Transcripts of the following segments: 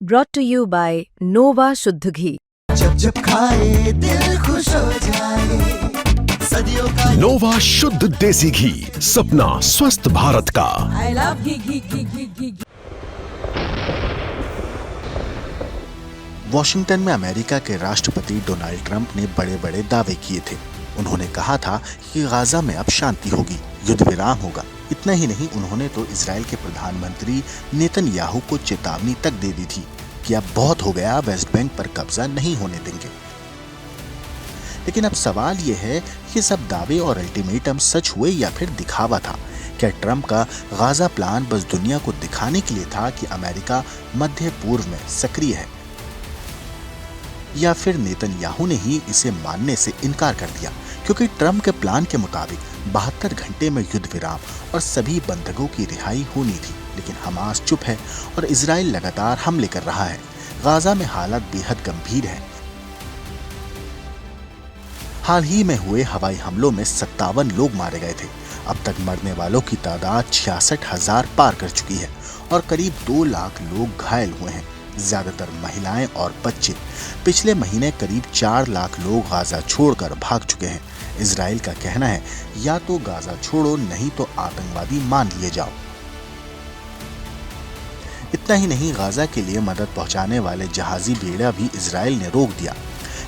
brought to you by Nova शुद्ध घी। जब जब खाए दिल खुश हो जाए, सदियों का नोवा शुद्ध देसी घी, सपना स्वस्थ भारत का। I love ghee. वॉशिंगटन में अमेरिका के राष्ट्रपति डोनाल्ड ट्रंप ने बड़े बड़े दावे किए थे। उन्होंने कहा था कि गाजा में अब शांति होगी, युद्ध विराम होगा। इतना ही नहीं, उन्होंने तो इजराइल के प्रधानमंत्री नेतन्याहू को चेतावनी तक दे दी थी कि अब बहुत हो गया, वेस्ट बैंक पर कब्जा नहीं होने देंगे। लेकिन अब सवाल यह है कि सब दावे और अल्टीमेटम सच हुए या फिर दिखावा था। क्या ट्रंप का गाजा प्लान बस दुनिया को दिखाने के लिए था कि अमेरिका मध्य पूर्व में सक्रिय है, या फिर नेतन्याहू ने ही इसे मानने से इनकार कर दिया? क्योंकि ट्रंप के प्लान के मुताबिक 72 घंटे में युद्ध विराम और सभी बंधकों की रिहाई होनी थी, लेकिन हमास चुप है और इजराइल लगातार हमले कर रहा है। गाजा में हालत बेहद गंभीर है। हाल ही में हुए हवाई हमलों में 57 लोग मारे गए थे। अब तक मरने वालों की तादाद 66,000 पार कर चुकी है और करीब 2 लाख लोग घायल हुए हैं, ज्यादातर महिलाएं और बच्चे। पिछले महीने करीब 4 लाख लोग गाजा छोड़कर भाग चुके हैं। इजराइल का कहना है, या तो गाजा छोड़ो, नहीं तो आतंकवादी मान लिए जाओ। इतना ही नहीं, गाजा के लिए मदद पहुंचाने वाले जहाजी बेड़ा भी इजराइल ने रोक दिया।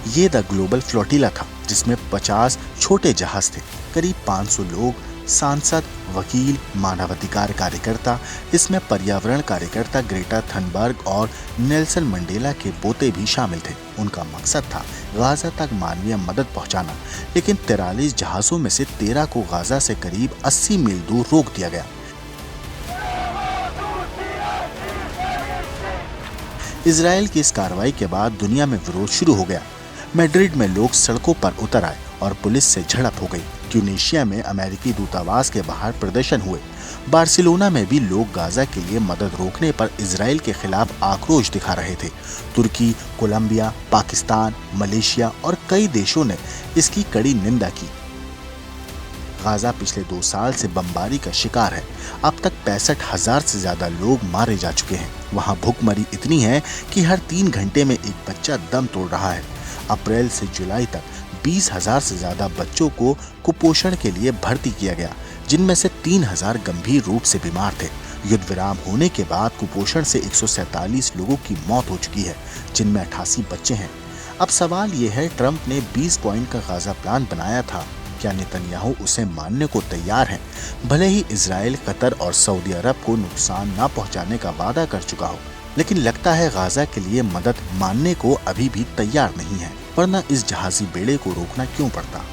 ये द ग्लोबल फ्लोटिला था, जिसमें 50 छोटे जहाज थे, करीब 500 लोग, सांसद, वकील, मानवाधिकार कार्यकर्ता। इसमें पर्यावरण कार्यकर्ता ग्रेटा थनबर्ग और नेल्सन मंडेला के पोते भी शामिल थे। उनका मकसद था गाजा तक मानवीय मदद पहुंचाना, लेकिन 43 जहाजों में से 13 को गाजा से करीब 80 मील दूर रोक दिया गया। इजराइल की इस कार्रवाई के बाद दुनिया में विरोध शुरू हो गया। मैड्रिड में लोग सड़कों पर उतर आए और पुलिस से झड़प हो गई। ट्यूनीशिया में अमेरिकी दूतावास के बाहर प्रदर्शन हुए। बार्सिलोना में भी लोग गाजा के लिए मदद रोकने पर इजराइल के खिलाफ आक्रोश दिखा रहे थे। तुर्की, कोलंबिया, पाकिस्तान, मलेशिया और कई देशों ने इसकी कड़ी निंदा की। गाजा पिछले 2 साल से बमबारी का शिकार है। अब तक 65,000 से ज्यादा लोग मारे जा चुके हैं। वहाँ भूखमरी इतनी है कि हर 3 घंटे में एक बच्चा दम तोड़ रहा है। अप्रैल से जुलाई तक 20,000 से ज्यादा बच्चों को कुपोषण के लिए भर्ती किया गया, जिनमें से 3,000 गंभीर रूप से बीमार थे। युद्ध विराम होने के बाद कुपोषण से 147 लोगों की मौत हो चुकी है, जिनमें 88 बच्चे हैं। अब सवाल ये है, ट्रंप ने 20 पॉइंट का गाजा प्लान बनाया था, क्या नेतन्याहू उसे मानने को तैयार हैं? भले ही इजराइल, कतर और सऊदी अरब को नुकसान न पहुंचाने का वादा कर चुका हो, लेकिन लगता है गाजा के लिए मदद मानने को अभी भी तैयार नहीं है, वरना इस जहाजी बेड़े को रोकना क्यों पड़ता।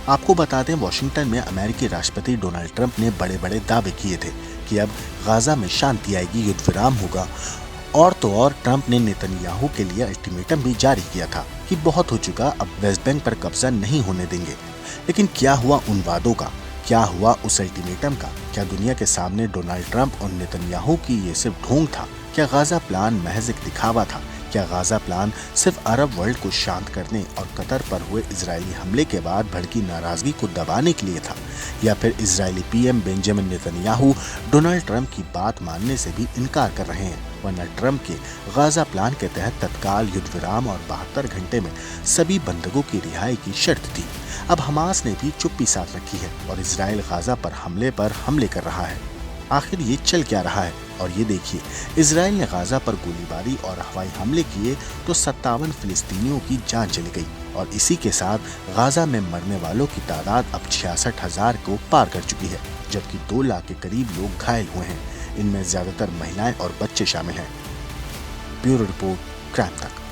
आपको बता दें, वॉशिंगटन में अमेरिकी राष्ट्रपति डोनाल्ड ट्रंप ने बड़े बड़े दावे किए थे कि अब गाजा में शांति आएगी, युद्ध विराम होगा। और तो और ट्रंप ने नेतन्याहू के लिए अल्टीमेटम भी जारी किया था कि बहुत हो चुका, अब वेस्ट बैंक पर कब्जा नहीं होने देंगे। लेकिन क्या हुआ उन वादों का? क्या हुआ उस अल्टीमेटम का? क्या दुनिया के सामने डोनाल्ड ट्रंप और नेतन्याहू की ये सिर्फ ढोंग था? क्या गाजा प्लान महज एक दिखावा था? क्या गाजा प्लान सिर्फ अरब वर्ल्ड को शांत करने और कतर पर हुए इजरायली हमले के बाद भड़की नाराजगी को दबाने के लिए था? या फिर Israeli PM Benjamin Netanyahu Donald Trump की बात मानने से भी इनकार कर रहे हैं? वरना ट्रंप के गाजा प्लान के तहत तत्काल युद्ध विराम और 72 घंटे में सभी बंधकों की रिहाई की शर्त थी। अब हमास ने भी चुप्पी साध रखी है और इजराइल गाजा पर हमले कर रहा है। आखिर ये चल क्या रहा है? और ये देखिए, इजराइल ने गाजा पर गोलीबारी और हवाई हमले किए तो 57 फिलिस्तीनियों की जान चली गई और इसी के साथ गाजा में मरने वालों की तादाद अब 66,000 को पार कर चुकी है, जबकि 2 लाख के करीब लोग घायल हुए हैं। इनमें ज्यादातर महिलाएं और बच्चे शामिल हैं। ब्यूरो रिपोर्ट, क्राइम तक।